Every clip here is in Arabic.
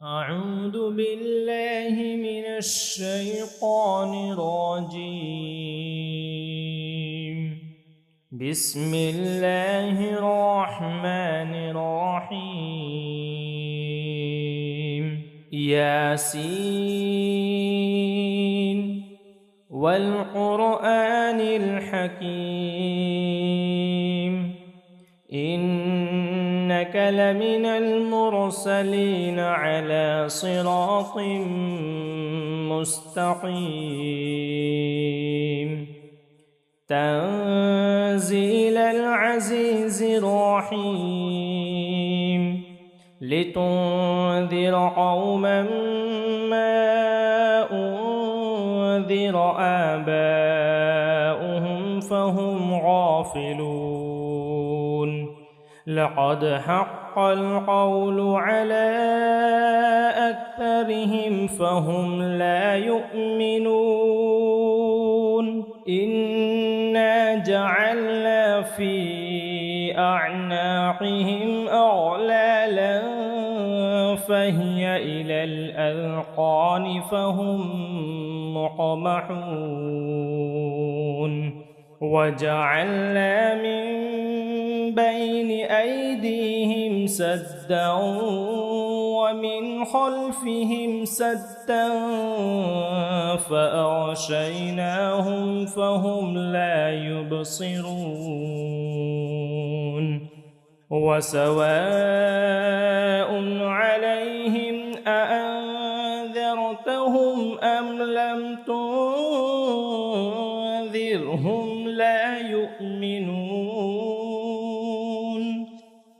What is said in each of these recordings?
أعوذ بالله من الشيطان الرجيم. بسم الله الرحمن الرحيم. ياسين والقرآن الحكيم إنك لمن المرسلين على صراط مستقيم تنزيل العزيز الرحيم لتنذر قوما ما أنذر آباؤهم فهم غافلون لقد حق القول على أكثرهم فهم لا يؤمنون إنا جعلنا في أعناقهم أغلالا فهي إلى الأذقان فهم مقمحون وجعلنا من بين أيديهم سدا ومن خلفهم سدا فأغشيناهم فهم لا يبصرون وسواء عليهم أأنذرتهم أم لم تنذرهم لا يؤمنون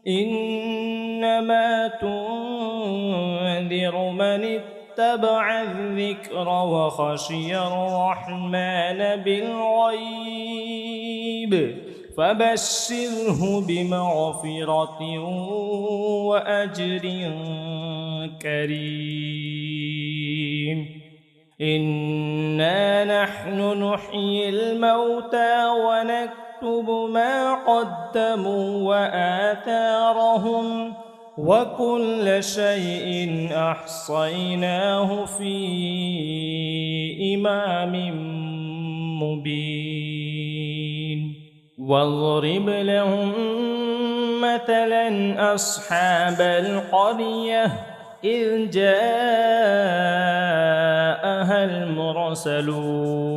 إنما تنذر من اتبع الذكر وخشي الرحمن بالغيب فبشره بمغفرة وأجر كريم إنا نحن نحيي الموتى ونكتب ما قدموا وآثارهم وكل شيء أحصيناه في إمام مبين واضرب لهم مثلا أصحاب القرية إذ جاءها المرسلون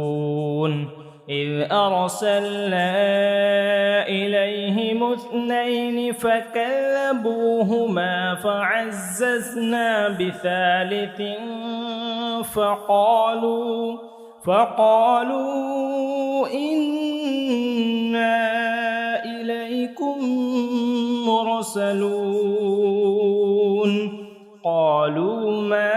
إذ أرسلنا إليهم اثنين فكذبوهما فعززنا بثالث فقالوا إنا إليكم مرسلون قالوا ما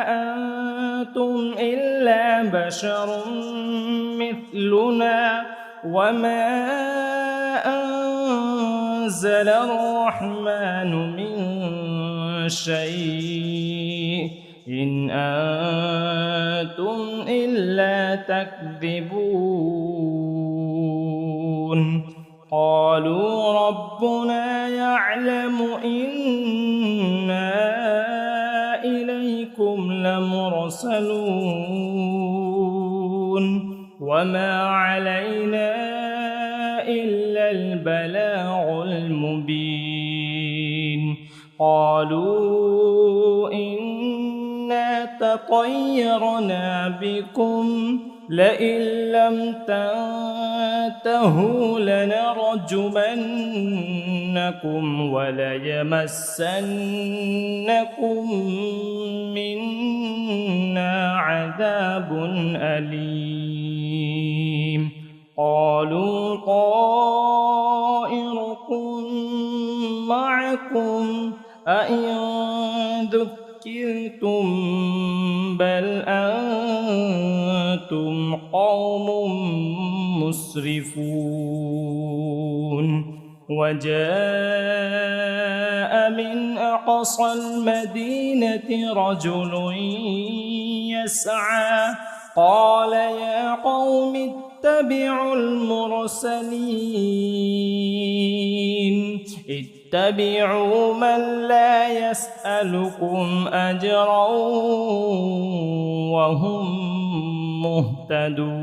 أنتم إلا بشر مثلنا وما أنزل الرحمن من شيء إن أنتم إلا تكذبون قالوا ربنا يعلم إنا إليكم لمرسلون وما علينا إلا البلاغ المبين قالوا إنا تطيرنا بكم لئن لم تنتهوا لنرجمنكم وليمسنكم منا عذاب أليم قالوا طائركم معكم أئن ذكرتم بل أنتم قوم مسرفون وجاء من أقصى المدينة رجل يسعى قال يا قوم اتبعوا المرسلين اتبعوا من لا يسألكم أجرا وهم مهتدون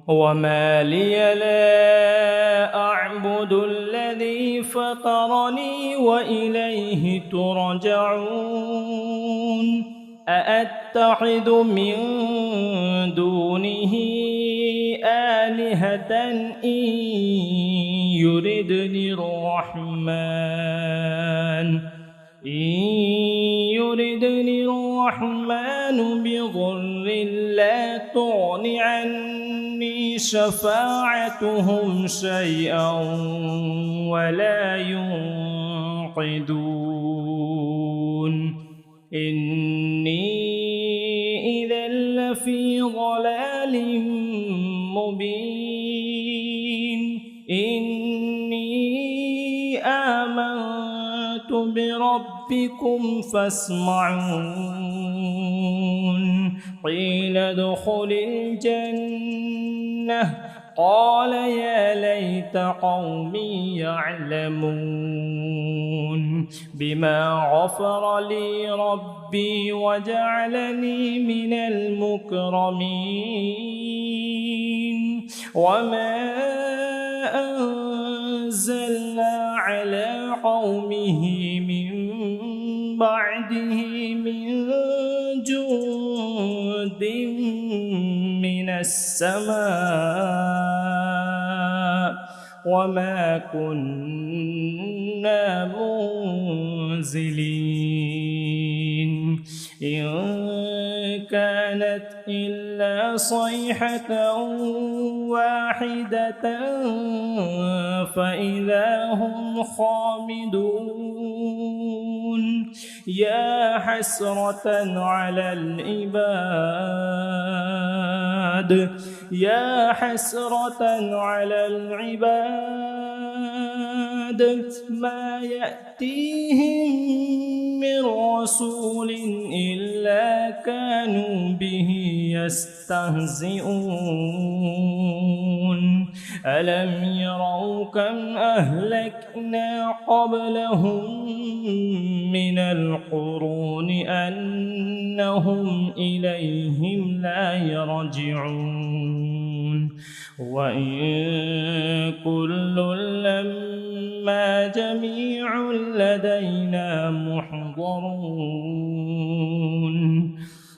وما لي لا أعبد الذي فطرني وإليه ترجعون أأتخذ من دونه آلهة إن يردني الرحمن بضر لا تغن عني شفاعتهم شيئا ولا ينقذون إني إذا لفي ضلال مبين إني آمنت بربكم فاسمعون قيل ادخل الجنة قال يا ليت قومي يعلمون بما غفر لي ربي وجعلني من المكرمين وما أنزلنا على قومه من بعده من جند من السماء وما كنا منزلين إن كانت إلا صيحة واحدة فإذا هم خامدون يا حسرة على العباد يا حسرة على العباد ما يأتيهم من رسول إلا كانوا به يستهزئون ألم يروا كم أهلكنا قبلهم من القرون أنهم إليهم لا يرجعون وإن كل لما جميع لدينا محضرون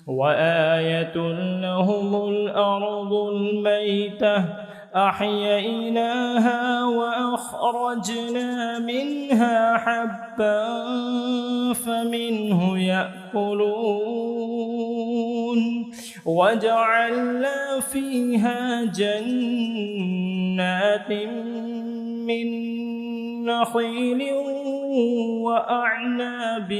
وآية لهم الأرض الميتة أحييناها وأخرجنا منها حبا فمنه يأكلون وجعلنا فيها جنات من نخيل وأعناب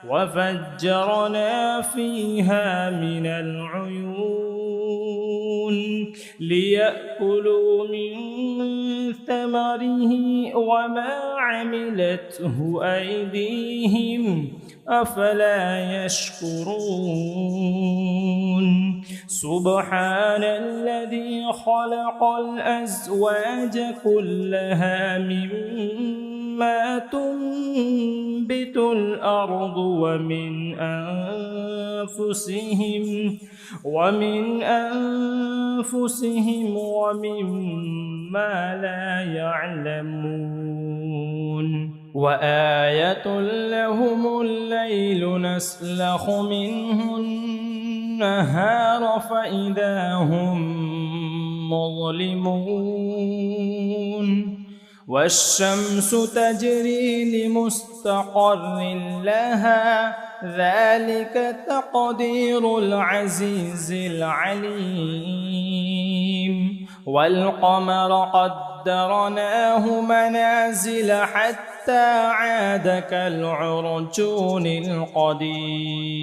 وفجرنا فيها من العيون ليأكلوا من ثمره وما عملته أيديهم أفلا يشكرون سبحان الذي خلق الأزواج كلها مما تنبت الأرض ومن أنفسهم ومما لا يعلمون وآية لهم الليل نسلخ منه النهار فإذا هم مظلمون والشمس تجري لمستقر لها ذلك تقدير العزيز العليم والقمر قدرناه منازل حتى عاد كالعرجون القديم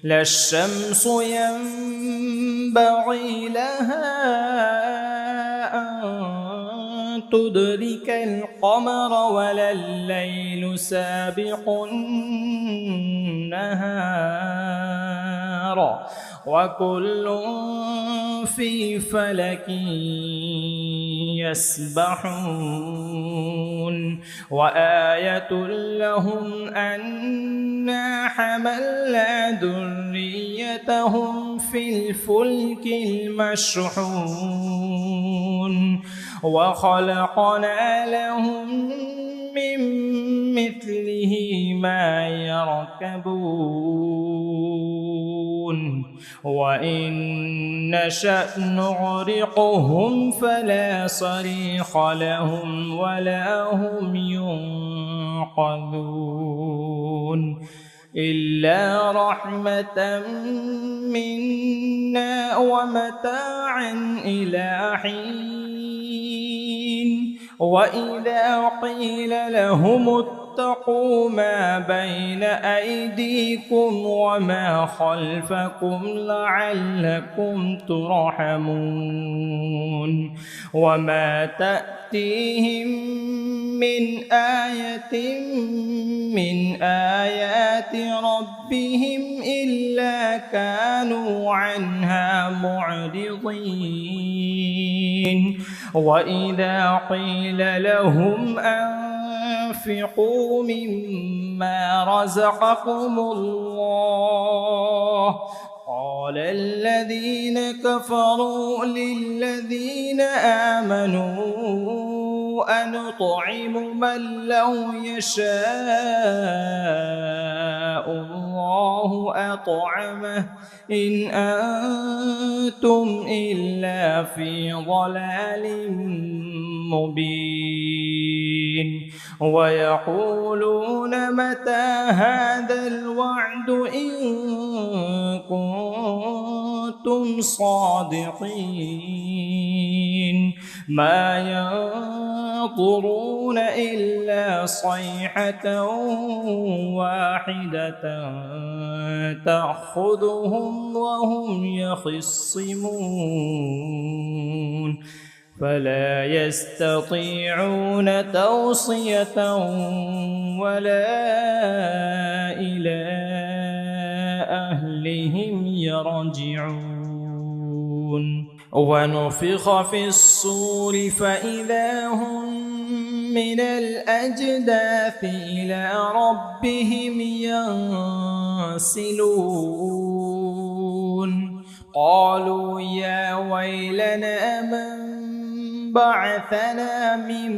لا الشمس ينبغي لها أن تدرك القمر ولا الليل سابق النهار وكل في فلك يسبحون وآية لهم أنا حملنا ذريتهم في الفلك المشحون وخلقنا لهم من مثله ما يركبون وإن نشأ نغرقهم فلا صريخ لهم ولا هم ينقذون إلا رحمة منا ومتاعا إلى حين وإذا قيل لهم اتقوا ما بين أيديكم وما خلفكم لعلكم ترحمون وما تأتيهم من آية من آيات ربهم إلا كانوا عنها معرضين وإذا قيل لهم أنفقوا مما رزقكم الله قال الذين كفروا للذين آمنوا أنطعم من لو يشاء الله أطعمه إن أنتم إلا في ضلال مبين ويقولون متى هذا الوعد إن كنتم صادقين ما ينظرون إلا صيحة واحدة تأخذهم وهم يخصمون فلا يستطيعون توصية ولا إلى أهلهم يرجعون ونفخ في الصور فإذا هم من الأجداث إلى ربهم ينسلون قالوا يا ويلنا من بعثنا من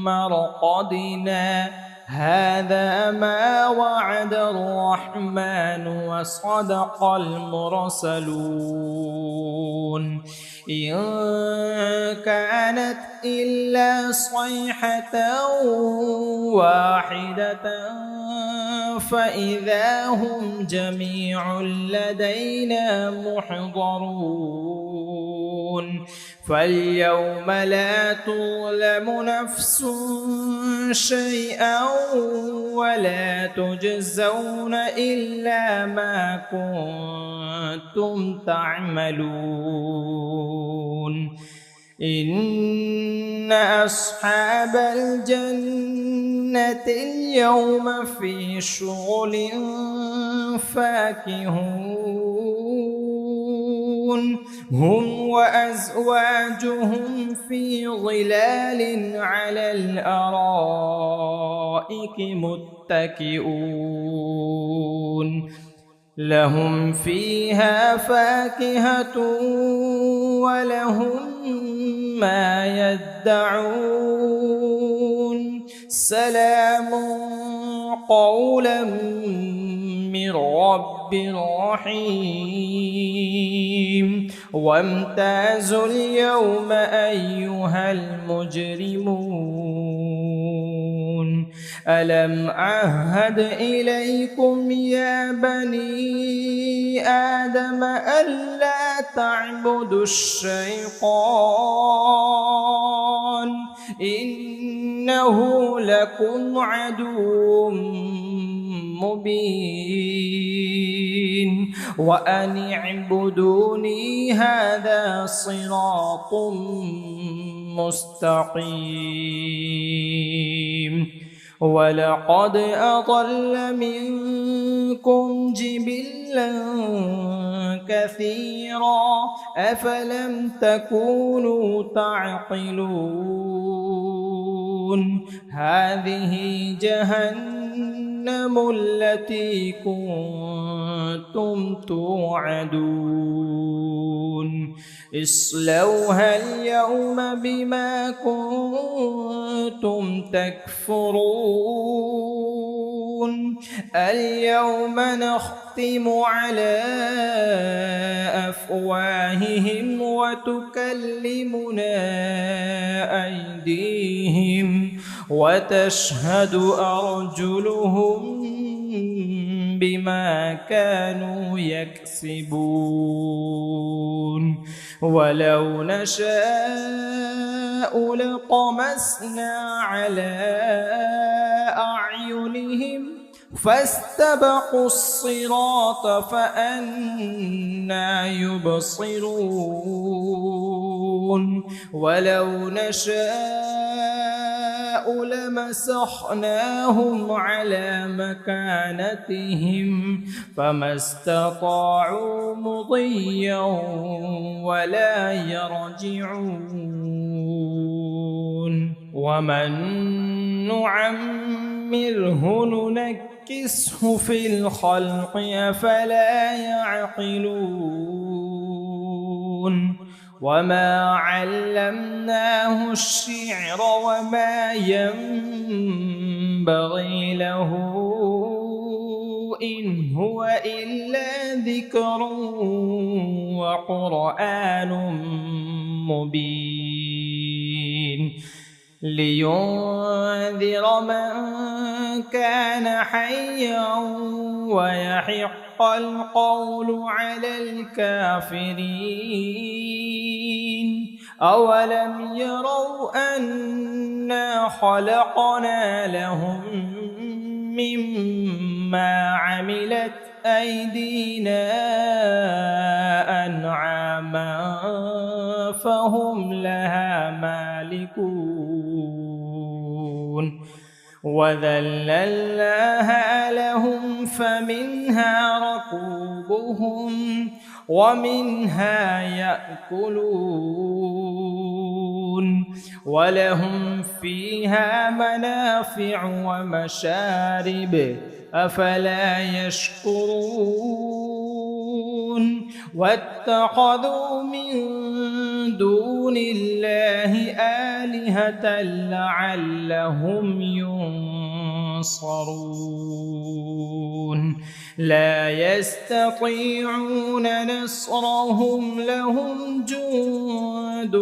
مرقدنا هذا ما وعد الرحمن وصدق المرسلون إن كانت إلا صيحة واحدة فإذا هم جميع لدينا محضرون فاليوم لا تظلم نفس شيئا ولا تجزون إلا ما كنتم تعملون إن أصحاب الجنة اليوم في شغل فاكهون هم وأزواجهم في ظلال على الأرائك متكئون لهم فيها فاكهة ولهم ما يدعون سلام قولا من رب رحيم وامتازوا اليوم أيها المجرمون ألم أعهد إليكم يا بني آدم ألا تعبدوا الشيطان إنه لكم عدو مبين وأن اعبدوني هذا صراط مستقيم ولقد أضل منكم جبلا كثيرا أفلم تكونوا تعقلون هذه جهنم التي كنتم توعدون اصلوها اليوم بما كنتم تكفرون اليوم نختم على أفواههم وتكلمنا أيديهم وتشهد أرجلهم بما كانوا يكسبون ولو نشاء لطمسنا على أعينهم فاستبقوا الصراط فأنى يبصرون ولو نشاء لمسخناهم على مكانتهم فما استطاعوا مضيا ولا يرجعون ومن نعمره ننكسه في الخلق أفلا يعقلون وما علمناه الشعر وما ينبغي له إن هو إلا ذكر وقرآن مبين لينذر من كان حيا ويحق القول على الكافرين أولم يروا أنا خلقنا لهم مما عملت أيدينا أنعاما فهم لها مالكون وذللناها لهم فمنها ركوبهم ومنها يأكلون ولهم فيها منافع ومشارب أفلا يشكرون واتخذوا من دون الله آلهة لعلهم ينصرون لا يستطيعون نصرهم لهم جند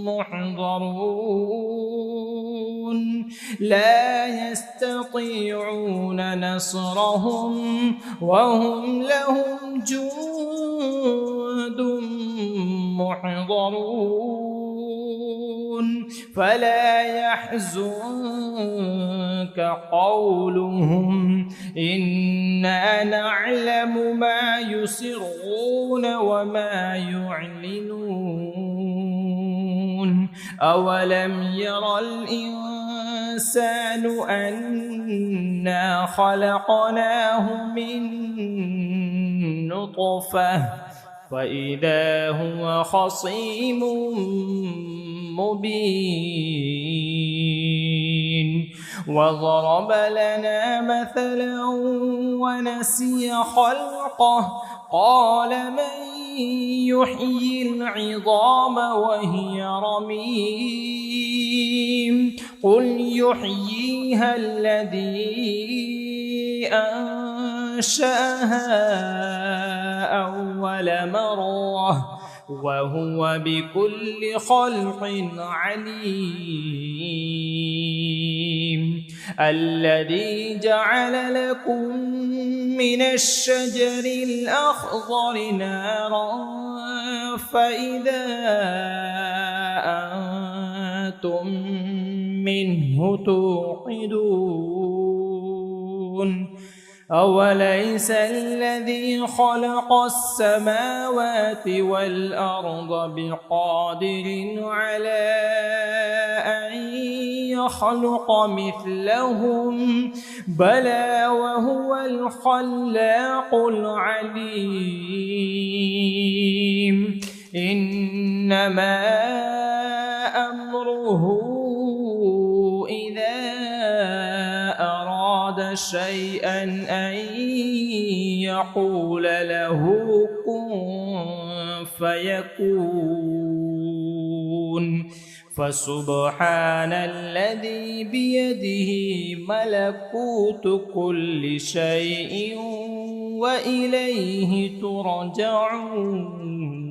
محضرون لا يستطيعون نصرهم وهم لهم جند محضرون فلا يحزنك قولهم إنا نعلم ما يسرون وما يعلنون أولم ير الإنسان أنا خلقناه من نطفة فإذا هو خصيم مبين وضرب لنا مثلا ونسي خلقه قال من يحيي العظام وهي رميم قل يحييها الذي أنشأها أول مرة وهو بكل خلق عليم الذي جعل لكم من الشجر الأخضر نارا فإذا أنتم منه توقدون أوليس الذي خلق السماوات والأرض بقادر على أن يخلق مثلهم بلى وهو الخلاق العليم إنما أمره إذا أراد شيئا أن يقول له كن فيكون فسبحان الذي بيده ملكوت كل شيء وإليه ترجعون.